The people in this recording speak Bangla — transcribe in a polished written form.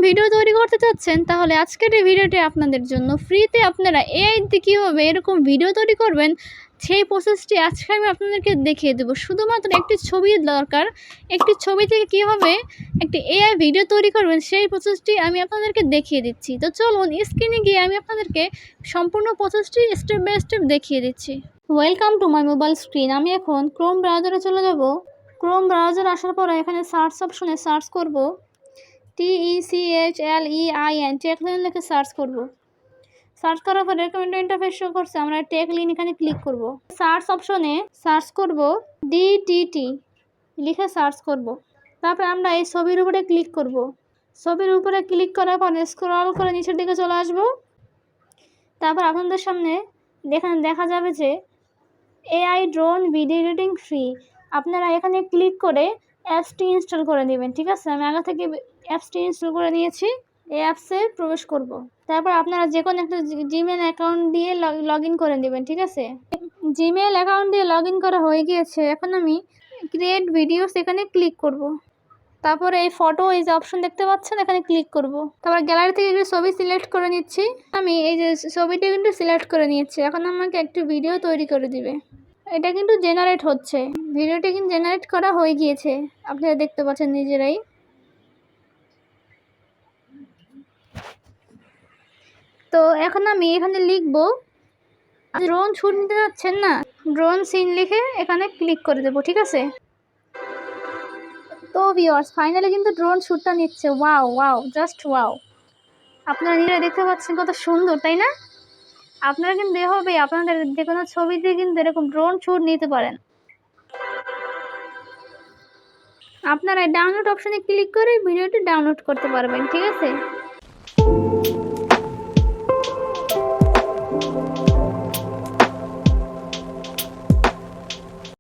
ভিডিও তৈরি করতে চাচ্ছেন তাহলে আজকের এই ভিডিওটি আপনাদের জন্য। ফ্রিতে আপনারা এআই দিয়ে কীভাবে এরকম ভিডিও তৈরি করবেন সেই প্রসেসটি আজকে আমি আপনাদেরকে দেখিয়ে দেবো। শুধুমাত্র একটি ছবি দরকার, একটি ছবি থেকে কীভাবে একটি এআই ভিডিও তৈরি করবেন সেই প্রসেসটি আমি আপনাদেরকে দেখিয়ে দিচ্ছি। তো চলুন স্ক্রিনে গিয়ে আমি আপনাদেরকে সম্পূর্ণ প্রসেসটি স্টেপ বাই স্টেপ দেখিয়ে দিচ্ছি। Welcome to my mobile screen. আমি এখন ক্রোম ব্রাউজারে চলে যাব। ক্রোম ব্রাউজার আসার পরে এখানে সার্চ অপশনে সার্চ করব TECHLEIN টেকলিন লিখে সার্চ করব। সার্চ করার পর রেকমেন্ড ইন্টারফেস শো করছে, আমরা টেকলিন এখানে ক্লিক করব। সার্চ অপশনে সার্চ করব DTT লিখে সার্চ করব। তারপর আমরা এই ছবির উপরে ক্লিক করব। ছবির উপরে ক্লিক করার পরে স্ক্রল করে নিচের দিকে চলে আসব। তারপর আপনাদের সামনে দেখা যাবে যে AI drone video editing free. আপনারা এখানে ক্লিক করে অ্যাপসটি ইনস্টল করে নেবেন। ঠিক আছে, আমি আগে থেকে অ্যাপসটি ইনস্টল করে নিয়েছি। এই অ্যাপসে প্রবেশ করব। তারপর আপনারা যে কোনো একটা জিমেল অ্যাকাউন্ট দিয়ে লগ ইন করে নেবেন। ঠিক আছে, জিমেল অ্যাকাউন্ট দিয়ে লগ ইন করা হয়ে গিয়েছে। এখন আমি ক্রিয়েট ভিডিওস এখানে ক্লিক করব। তারপরে এই ফটো, এই যে অপশন দেখতে পাচ্ছেন, এখানে ক্লিক করব। তারপর গ্যালারি থেকে একটু ছবি সিলেক্ট করে নিচ্ছি। আমি এই যে ছবিটা কিন্তু সিলেক্ট করে নিয়েছি। এখন আমাকে একটু ভিডিও তৈরি করে দিবে। এটা কিন্তু জেনারেট হচ্ছে, ভিডিওটি কিন্তু জেনারেট করা হয়ে গিয়েছে, আপনারা দেখতে পাচ্ছেন নিজেরাই। তো এখন আমি এখানে লিখব, ড্রোন শুট নিতে যাচ্ছেন না, ড্রোন সিন লিখে এখানে ক্লিক করে দেব। ঠিক আছে, তো ভিউয়ার্স ফাইনালি কিন্তু ড্রোন শ্যুটটা নিচ্ছে। Wow wow, just wow. আপনারা নিজেরা দেখতে পাচ্ছেন কত সুন্দর, তাই না? আপনারা কিন্তু এভাবে আপনাদের যে কোনো ছবিতে কিন্তু এরকম ড্রোন শ্যুট নিতে পারেন। আপনারা ডাউনলোড অপশনে ক্লিক করে ভিডিওটি ডাউনলোড করতে পারবেন। ঠিক আছে।